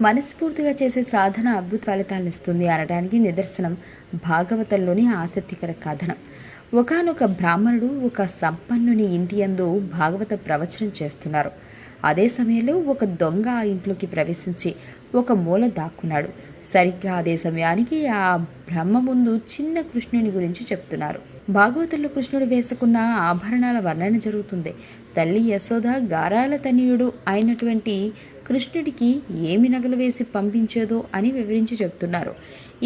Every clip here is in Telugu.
మనస్ఫూర్తిగా చేసే సాధన అద్భుత ఫలితాలను ఇస్తుంది అనడానికి నిదర్శనం భాగవతంలోని ఆసక్తికర కథనం. ఒకానొక బ్రాహ్మణుడు ఒక సంపన్నుని ఇంటి యందు భాగవత ప్రవచనం చేస్తున్నారు. అదే సమయంలో ఒక దొంగ ఆ ఇంట్లోకి ప్రవేశించి ఒక మూల దాక్కున్నాడు. సరిగ్గా అదే సమయానికి ఆ బ్రహ్మ ముందు చిన్న కృష్ణుని గురించి చెప్తున్నారు. భాగవతంలో కృష్ణుడు వేసుకున్న ఆభరణాల వర్ణన జరుగుతుంది. తల్లి యశోద గారాల తనయుడు అయినటువంటి కృష్ణుడికి ఏమి నగలు వేసి పంపించేదో అని వివరించి చెప్తున్నారు.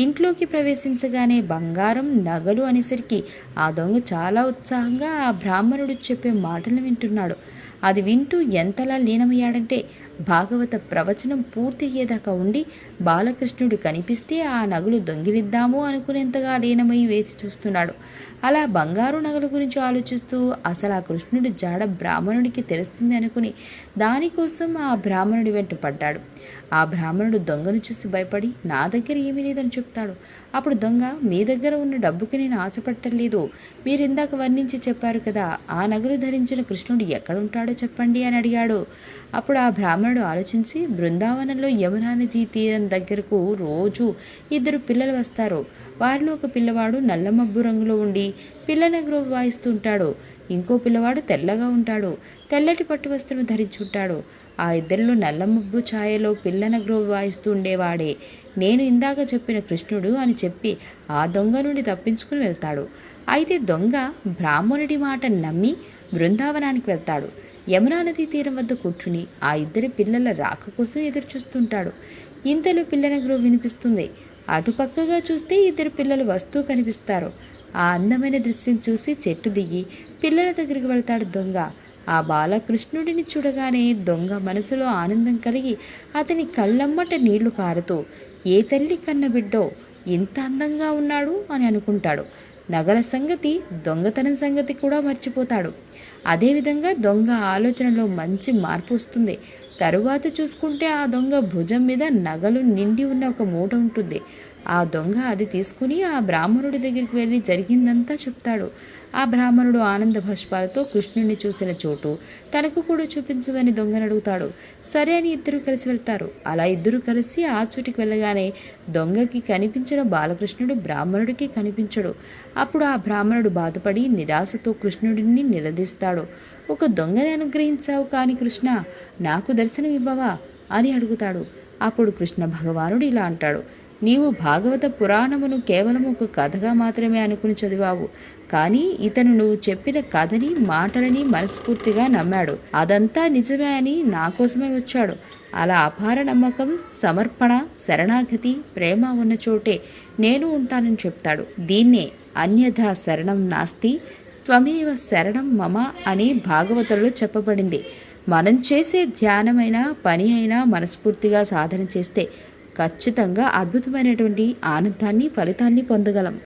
ఇంట్లోకి ప్రవేశించగానే బంగారం నగలు అనేసరికి ఆ దొంగ చాలా ఉత్సాహంగా ఆ బ్రాహ్మణుడు చెప్పే మాటలు వింటున్నాడు. అది వింటూ ఎంతలా లీనమయ్యాడంటే భాగవత ప్రవచనం పూర్తి అయ్యేదాకా ఉండి బాలకృష్ణుడు కనిపిస్తే ఆ నగలు దొంగిలిద్దాము అనుకునేంతగా లీనమై వేచి చూస్తున్నాడు. అలా బంగారు నగల గురించి ఆలోచిస్తూ అసలు ఆ కృష్ణుడి జాడ బ్రాహ్మణుడికి తెలుస్తుంది అనుకుని దానికోసం ఆ బ్రాహ్మణుడి వెంట పడ్డాడు. ఆ బ్రాహ్మణుడు దొంగను చూసి భయపడి నా దగ్గర ఏమీ లేదని చెప్తాడు. అప్పుడు దొంగ, మీ దగ్గర ఉన్న డబ్బుకి నేను ఆశపట్టలేదు, మీరు ఇందాక వర్ణించి చెప్పారు కదా, ఆ నగలు ధరించిన కృష్ణుడు ఎక్కడుంటాడో చెప్పండి అని అడిగాడు. అప్పుడు ఆ బ్రాహ్మణుడు ఆలోచించి, బృందావనంలో యమునా నది తీరం దగ్గరకు రోజు 2 పిల్లలు వస్తారు. వారిలో ఒక పిల్లవాడు నల్లమబ్బు రంగులో ఉండి పిల్లన గ్రోవ్ వాయిస్తుంటాడు. ఇంకో పిల్లవాడు తెల్లగా ఉంటాడు, తెల్లటి పట్టు వస్త్రం ధరించుంటాడు. ఆ ఇద్దరిలో నల్లమబ్బు ఛాయలో పిల్లన గ్రోవ్ వాయిస్తూ ఉండేవాడే నేను ఇందాక చెప్పిన కృష్ణుడు అని చెప్పి ఆ దొంగ నుండి తప్పించుకుని వెళ్తాడు. అయితే దొంగ బ్రాహ్మణుడి మాట నమ్మి బృందావనానికి వెళ్తాడు. యమునా నదీ తీరం వద్ద కూర్చుని ఆ 2 పిల్లల రాక కోసం ఎదురు చూస్తుంటాడు. ఇంతలో పిల్లన గ్రోవ్ వినిపిస్తుంది. అటుపక్కగా చూస్తే 2 పిల్లలు వస్తూ కనిపిస్తారు. ఆ అందమైన దృశ్యం చూసి చెట్టు దిగి పిల్లల దగ్గరికి వెళ్తాడు దొంగ. ఆ బాలకృష్ణుడిని చూడగానే దొంగ మనసులో ఆనందం కలిగి అతని కళ్ళమ్మట నీళ్లు కారుతూ ఏ తల్లి కన్న బిడ్డో ఇంత అందంగా ఉన్నాడు అని అనుకుంటాడు. నగల సంగతి, దొంగతనం సంగతి కూడా మర్చిపోతాడు. అదేవిధంగా దొంగ ఆలోచనలో మంచి మార్పు వస్తుంది. తరువాత చూసుకుంటే ఆ దొంగ భుజం మీద నగలు నిండి ఉన్న ఒక మూట ఉంటుంది. ఆ దొంగ అది తీసుకుని ఆ బ్రాహ్మణుడి దగ్గరికి వెళ్ళి జరిగిందంతా చెప్తాడు. ఆ బ్రాహ్మణుడు ఆనంద భాష్పాలతో కృష్ణుడిని చూసిన చోటు తనకు కూడా చూపించమని దొంగను అడుగుతాడు. సరే అని ఇద్దరు కలిసి వెళ్తారు. అలా ఇద్దరు కలిసి ఆ చోటికి వెళ్ళగానే దొంగకి కనిపించిన బాలకృష్ణుడు బ్రాహ్మణుడికి కనిపించడు. అప్పుడు ఆ బ్రాహ్మణుడు బాధపడి నిరాశతో కృష్ణుడిని నిలదీస్తాడు. ఒక దొంగని అనుగ్రహించావు కానీ కృష్ణ, నాకు దర్శనం ఇవ్వవా అని అడుగుతాడు. అప్పుడు కృష్ణ భగవానుడు ఇలా అంటాడు, నీవు భాగవత పురాణమును కేవలం ఒక కథగా మాత్రమే అనుకుని చదివావు. కానీ ఇతను నువ్వు చెప్పిన కథని మాటలని మనస్ఫూర్తిగా నమ్మాడు. అదంతా నిజమే అని నా కోసమే వచ్చాడు. అలా అపార నమ్మకం, సమర్పణ, శరణాగతి, ప్రేమ ఉన్న చోటే నేను ఉంటానని చెప్తాడు. దీన్నే అన్యథా శరణం నాస్తి త్వమేవ శరణం మమ అని భాగవతంలో చెప్పబడింది. మనం చేసే ధ్యానమైన పని అయినా మనస్ఫూర్తిగా సాధన చేస్తే ఖచ్చితంగా అద్భుతమైనటువంటి ఆనందాన్ని, ఫలితాన్ని పొందగలం.